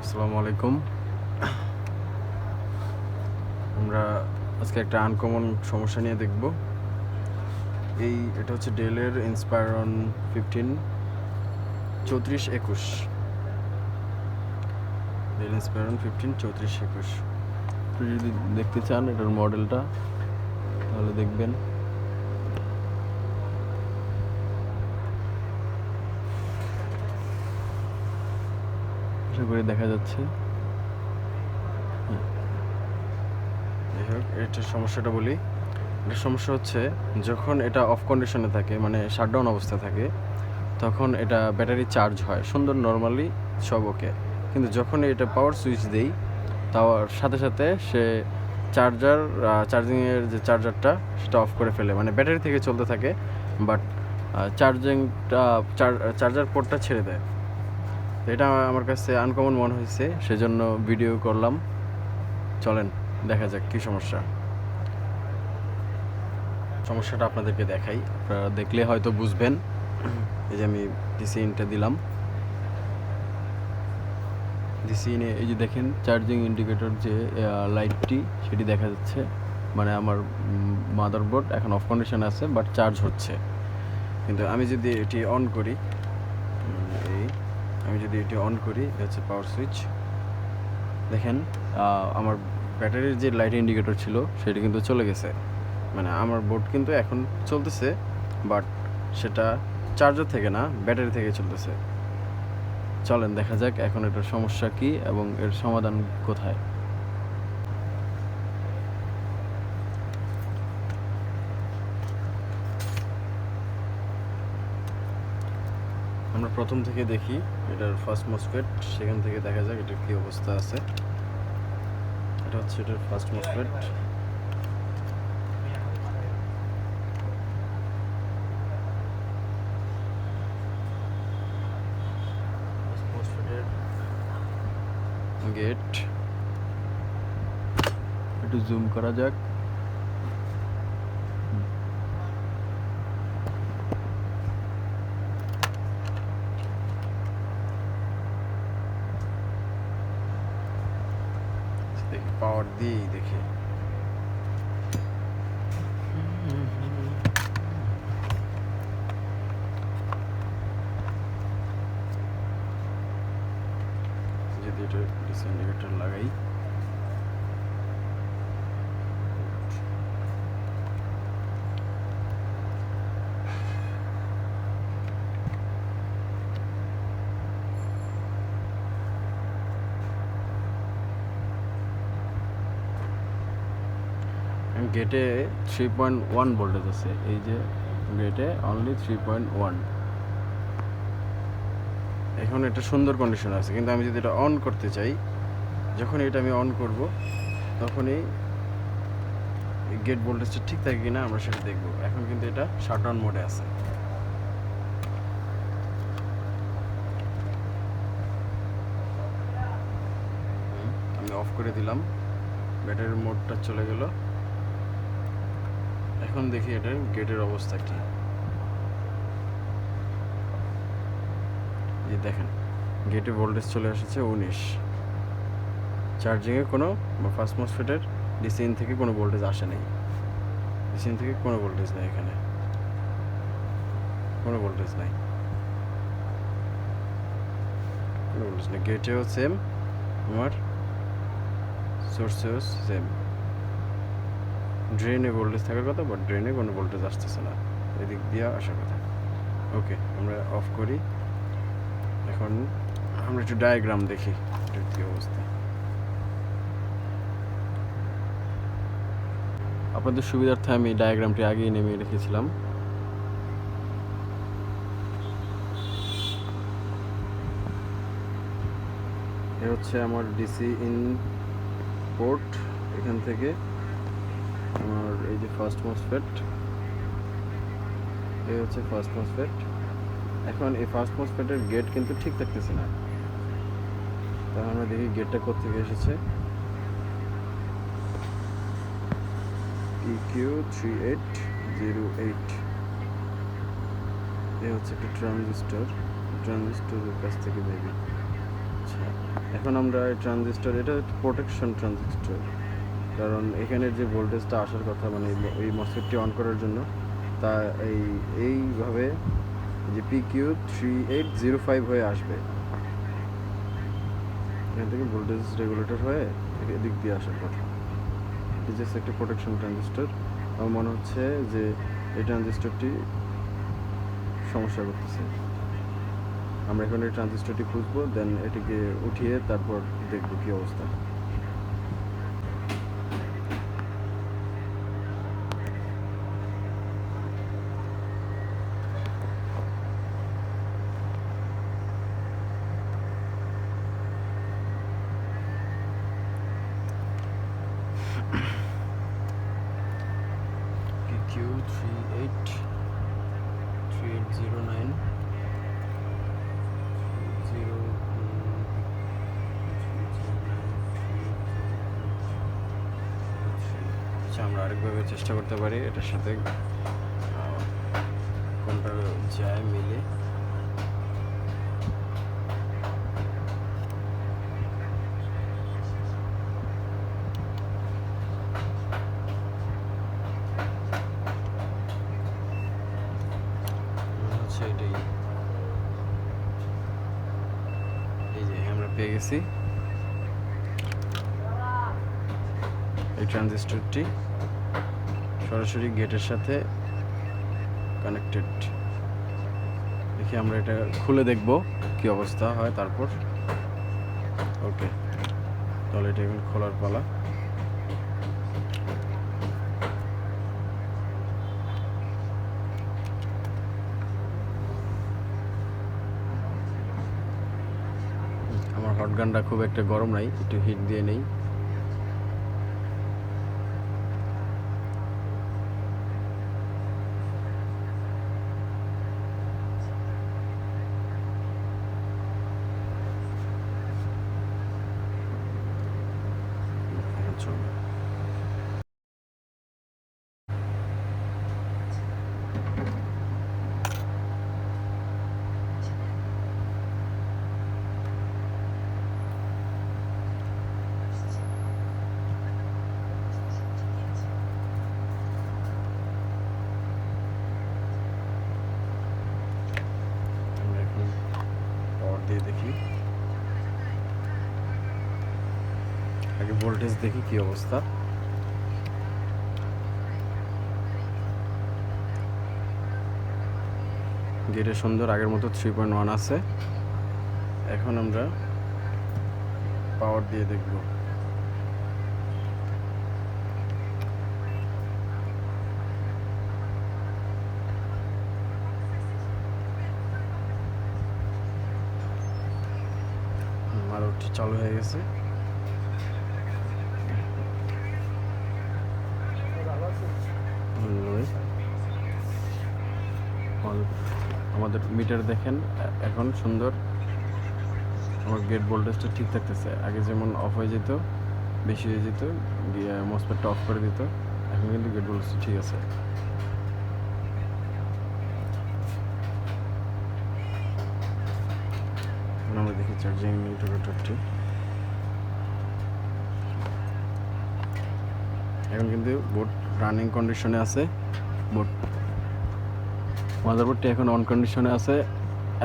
আসসালামু আলাইকুম। আমরা আজকে একটা আনকমন সমস্যা নিয়ে দেখব। এটা হচ্ছে ডেলের ইন্সপায়রন 15 3421। Del Inspiron 15 3421। আপনি যদি দেখতে চান এটার মডেলটা তাহলে দেখবেন। আশা করি দেখা যাচ্ছে। যাই হোক, এটার সমস্যাটা বলি। এটার সমস্যা হচ্ছে যখন এটা অফ কন্ডিশনে থাকে, মানে শাটডাউন অবস্থা থাকে, তখন এটা ব্যাটারি চার্জ হয় সুন্দর, নর্মালি সব ওকে। কিন্তু যখন এটা পাওয়ার সুইচ দেই তার সাথে সাথে সে চার্জিংয়ের যে চার্জারটা সেটা অফ করে ফেলে, মানে ব্যাটারি থেকে চলতে থাকে বাট চার্জার পোর্টটা ছেড়ে দেয়। এটা আমার কাছে আনকমন মনে হয়েছে, সেজন্য ভিডিও করলাম। চলেন দেখা যাক কী সমস্যাটা আপনাদেরকে দেখাই। আপনারা দেখলে হয়তো বুঝবেন। এই যে আমি ডিসি ইনটা দিলাম। ডিসি ইনে এই যে দেখেন চার্জিং ইন্ডিকেটর যে লাইটটি সেটি দেখা যাচ্ছে, মানে আমার মাদারবোর্ড এখন অফ কন্ডিশন আছে বাট চার্জ হচ্ছে। কিন্তু আমি যদি এটি অন করি, হচ্ছে পাওয়ার সুইচ, দেখেন আমার ব্যাটারির যে লাইট ইন্ডিকেটর ছিল সেটি কিন্তু চলে গেছে। মানে আমার বোর্ড কিন্তু এখন চলতেছে বাট সেটা চার্জার থেকে না, ব্যাটারি থেকে চলতেছে। চলেন দেখা যাক এখন এটার সমস্যা কি এবং এর সমাধান কোথায়। আমরা প্রথম থেকে দেখি এটার ফার্স্ট মসফেট, সেখান থেকে দেখা যাক এটার কি অবস্থা আছে। এটা হচ্ছে এটার ফার্স্ট মসফেট। গেট একটু জুম করা যাক। দেখি পাওয়ার দিয়েই দেখি। যদি এটা ডিসি ইন্ডিকেটর লাগাই, গেটে 3.1 ভোল্টেজ আছে। এই যে গেটে অনলি 3.1। এখন এটা সুন্দর কন্ডিশন আছে, কিন্তু আমি যদি এটা অন করতে চাই, যখন এটা আমি অন করব তখনই গেট ভোল্টেজটা ঠিক থাকে কিনা আমরা সেটা দেখব। এখন কিন্তু এটা শাটডাউন মোডে আছে। আমি অফ করে দিলাম, ব্যাটারির মোডটা চলে গেল। এখন দেখি এটার গেটের অবস্থা কি। এই দেখেন গেটে ভোল্টেজ চলে এসেছে 19। চার্জিংয়ে কোনো ফার্স্ট মসফেটের ডিসি ইন থেকে কোনো ভোল্টেজ আসে নাই। ডিসি ইন থেকে কোনো ভোল্টেজ নেই, এখানে কোনো ভোল্টেজ নাই, কোনো ভোল্টেজ নেই। গেটেও সেম, আমার সোর্সেও সেম। ড্রেনে ভোল্টেজ থাকার কথা বাট ড্রেনে কোনো ভোল্টেজ আসতেছে না, এদিক দিয়ে আসার কথা। ওকে, আমরা অফ করি। এখন আমরা একটু ডায়াগ্রাম দেখি এটার কী অবস্থা। আপনাদের সুবিধার্থে আমি ডায়াগ্রামটি আগেই নেমে রেখেছিলাম। এ হচ্ছে আমার ডিসি ইন পোর্ট। এখান থেকে আমার এই যে ফার্স্ট মসফেট, এই হচ্ছে ফার্স্ট মসফেট। এখন এই ফার্স্ট মসফেটের গেট কিন্তু ঠিক থাকতেছে না। তাহলে আমরা দেখি গেটটা কোত্থেকে এসেছে। EQ3808। এই হচ্ছে একটা ট্রানজিস্টরের কাছ থেকে মেবি। আচ্ছা, এখন আমরা ট্রানজিস্টর, এটা প্রোটেকশন ট্রানজিস্টর, কারণ এখানের যে ভোল্টেজটা আসার কথা মানে এই মসফেটটি অন করার জন্য তা এইভাবে যে PQ3805 হয়ে আসবে, এখান থেকে ভোল্টেজ রেগুলেটর হয়ে এদিক দিয়ে আসার কথা। এটি জাস্ট একটি প্রোটেকশন ট্রানজিস্টর। আমার মনে হচ্ছে যে এই ট্রানজিস্টরটি সমস্যা করতেছে। আমরা এখন এই ট্রানজিস্টরটি খুঁজবো, দেন এটিকে উঠিয়ে তারপর দেখব কী অবস্থা। PQ3809 আমরা আরেকভাবে চেষ্টা করতে পারি এটার সাথে কোনটা যায় মিলে। এটাই, এই যে আমরা পেয়ে গেছি এই ট্রানজিস্টরটি সরাসরি গেটের সাথে কানেক্টেড। দেখি আমরা এটা খুলে দেখব কি অবস্থা হয় তারপর। ওকে, তাহলে এটা এখন খোলার পালা। আমার হট গানটা খুব একটা গরম নাই, একটু হিট দিয়ে নেই। দিয়ে দেখি, আগে ভোল্টেজ দেখি কি অবস্থা। গেটে সুন্দর আগের মতো 3.1 আছে। এখন আমরা পাওয়ার দিয়ে দেখব। মারুটি চালু হয়ে গেছে। আমাদের মিটার দেখেন এখন সুন্দর, আমার গেট ভোল্টেজটা ঠিক থাকতেছে। আগে যেমন অফ হয়ে যেত, বেশি হয়ে যেত, মসফেটটা অফ করে দিত, এখন কিন্তু গেট ভোল্টেজটা ঠিক আছে। আমরা দেখি চার্জিং ইন্ডিকেটরটি, এখন কিন্তু বোর্ড রানিং কন্ডিশনে আছে। বোর্ড মাদারবোর্ডটি এখন অন কন্ডিশনে আছে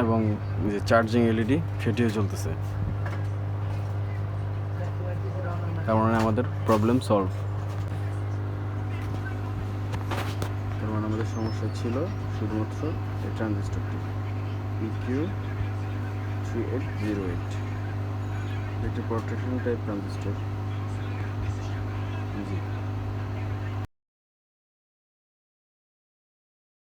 এবং যে চার্জিং এলইডি সেটিও চলতেছে, তার মানে আমাদের প্রবলেম সলভ। তার মানে আমাদের সমস্যা ছিল শুধুমাত্র এই ট্রানজিস্টরটি PQ3808, একটি প্রোটেকশন টাইপ ট্রানজিস্টর।